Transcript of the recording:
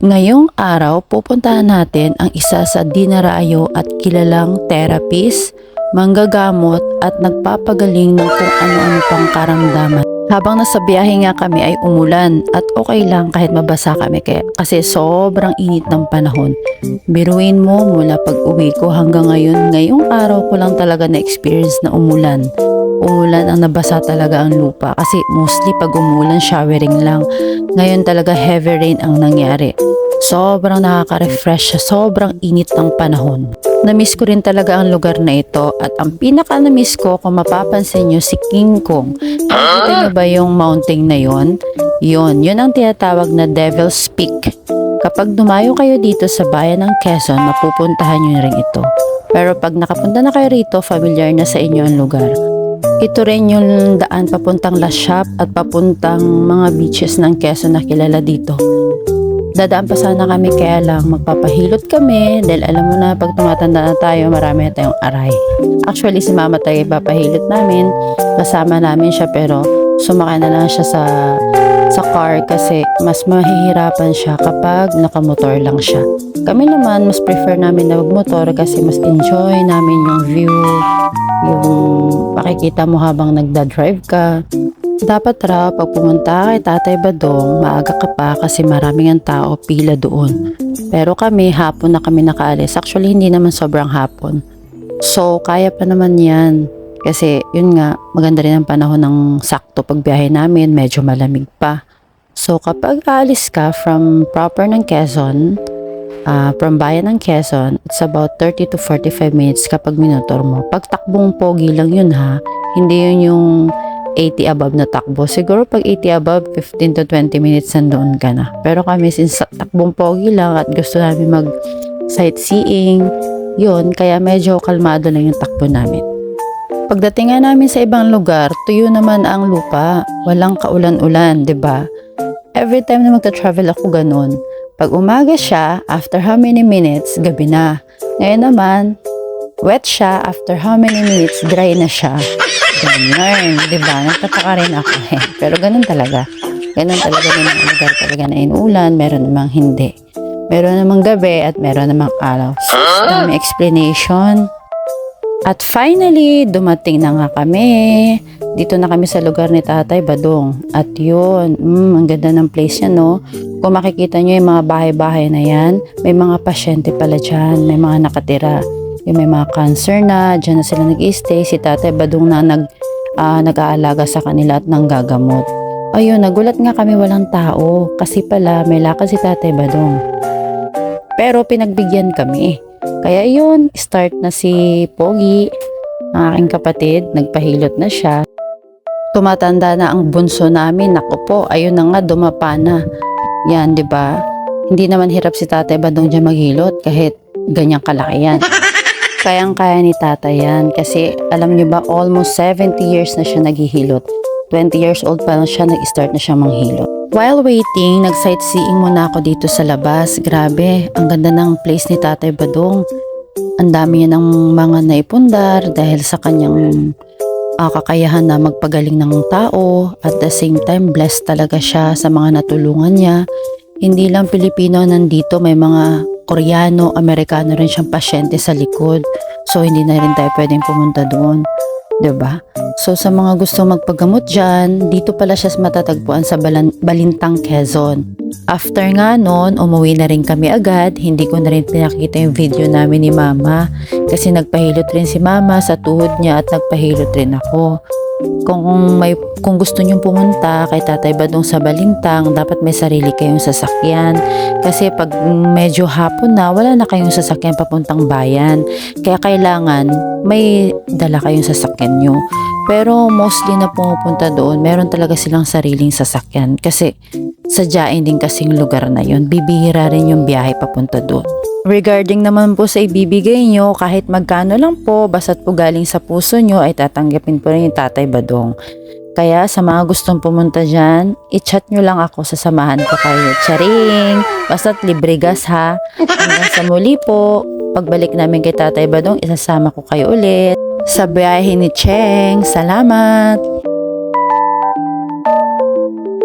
Ngayong araw, pupuntahan natin ang isa sa dinarayo at kilalang therapist, manggagamot at nagpapagaling ng kung ano-ano pang karamdaman. Habang nasa biyahe nga kami ay umulan at okay lang kahit mabasa kami kasi sobrang init ng panahon. Biruin mo mula pag-uwi ko hanggang ngayon, ngayong araw ko lang talaga na-experience na umulan. Umulan ang nabasa talaga ang lupa kasi mostly pag umulan showering lang. Ngayon talaga heavy rain ang nangyari. Sobrang nakaka-refresh, sobrang init ng panahon. Na-miss ko rin talaga ang lugar na ito at ang pinaka-na-miss ko kung mapapansin nyo si King Kong. Nakikita nyo ba yung mountain na yon? Yun ang tinatawag na Devil's Peak. Kapag dumayo kayo dito sa bayan ng Quezon, mapupuntahan nyo rin ito. Pero pag nakapunta na kayo rito, familiar na sa inyo ang lugar. Ito rin yung daan papuntang La Shop at papuntang mga beaches ng Quezon na kilala dito. Dadaan pa sana kami kaya lang magpapahilot kami dahil alam mo na pag tumatanda na tayo marami na tayong aray. Actually si mama tayo ipapahilot namin, kasama namin siya pero sumakay na lang siya sa car kasi mas mahihirapan siya kapag nakamotor lang siya. Kami naman mas prefer namin na magmotor kasi mas enjoy namin yung view, yung makikita mo habang nagda-drive ka. Dapat raw pag pumunta kay Tatay Badong, maaga ka pa kasi maraming ang tao pila doon. Pero kami, hapon na kami nakaalis. Actually, hindi naman sobrang hapon. So, kaya pa naman yan. Kasi, yun nga, maganda rin ang panahon ng sakto pagbiyahe namin. Medyo malamig pa. So, kapag aalis ka from proper ng Quezon, from bayan ng Quezon, it's about 30 to 45 minutes kapag minotor mo. Pag takbong pogi lang yun ha, hindi yun yung 80 above na takbo. Siguro pag 80 above, 15 to 20 minutes nandoon ka na. Pero kami since takbong pogi lang at gusto namin mag sightseeing, yun, kaya medyo kalmado lang yung takbo namin. Pagdating nga namin sa ibang lugar, tuyo naman ang lupa. Walang kaulan-ulan, 'di ba? Every time na magta-travel ako ganun. Pag umaga siya, after how many minutes, gabi na. Ngayon naman, wet siya, after how many minutes, dry na siya. Ganun, diba? Nagtataka rin ako eh. Pero ganun talaga. Ganun talaga na mga lugar talaga na inuulan, meron namang hindi. Meron namang gabi at meron namang araw. So, may explanation. At finally, dumating na nga kami. Dito na kami sa lugar ni Tatay Badong. At yun, ang ganda ng place niya, no? Kung makikita nyo yung mga bahay-bahay na yan, may mga pasyente pala dyan, may mga nakatira. Yung may mga cancer na, dyan na sila nag-stay. Si Tatay Badong na nag-aalaga sa kanila at nanggagamot. Ayun, nagulat nga kami walang tao. Kasi pala, may lakad si Tatay Badong. Pero pinagbigyan kami. Kaya yun, start na si Pogi, ang aking kapatid, nagpahilot na siya. Tumatanda na ang bunso namin. Naku po, ayun na nga, dumapa na. Yan, di ba? Hindi naman hirap si Tatay Badong dyan maghilot kahit ganyang kalaki yan. Kayang-kaya ni tatay yan kasi alam nyo ba almost 70 years na siya naghihilot. 20 years old pa lang siya, nag-start na siya manghilot. While waiting, nag-sightseeing muna ako dito sa labas. Grabe, ang ganda ng place ni Tatay Badong. Ang dami niya ng mga naipundar dahil sa kanyang kakayahan na magpagaling ng tao. At the same time, blessed talaga siya sa mga natulungan niya. Hindi lang Pilipino nandito, may mga Koreano, Amerikano rin siyang pasyente sa likod. So, hindi na rin tayo pwedeng pumunta doon. 'Di ba? So, sa mga gusto magpagamot dyan, dito pala siya matatagpuan sa Balintang, Quezon. After nga noon, umuwi na rin kami agad. Hindi ko na rin pinakita yung video namin ni Mama. Kasi nagpahilot rin si Mama sa tuhod niya at nagpahilot rin ako. Kung gusto nyong pumunta kay Tatay Badong sa Balintang, dapat may sarili kayong sasakyan. Kasi pag medyo hapon na, wala na kayong sasakyan papuntang bayan. Kaya kailangan may dala kayong sasakyan nyo. Pero mostly na pumupunta doon, meron talaga silang sariling sasakyan. Kasi sadyain din kasing lugar na yun. Bibihira rin yung biyahe papunta doon. Regarding naman po sa ibibigay nyo, kahit magkano lang po, basta't po galing sa puso nyo, ay tatanggapin po rin yung Tatay Badong. Kaya sa mga gustong pumunta dyan, i-chat nyo lang ako, sasamahan ko kayo. Charing! Basta't libre gas ha. Hanggang sa muli po, pagbalik namin kay Tatay Badong, isasama ko kayo ulit. Sa biyahe ni Cheng. Salamat!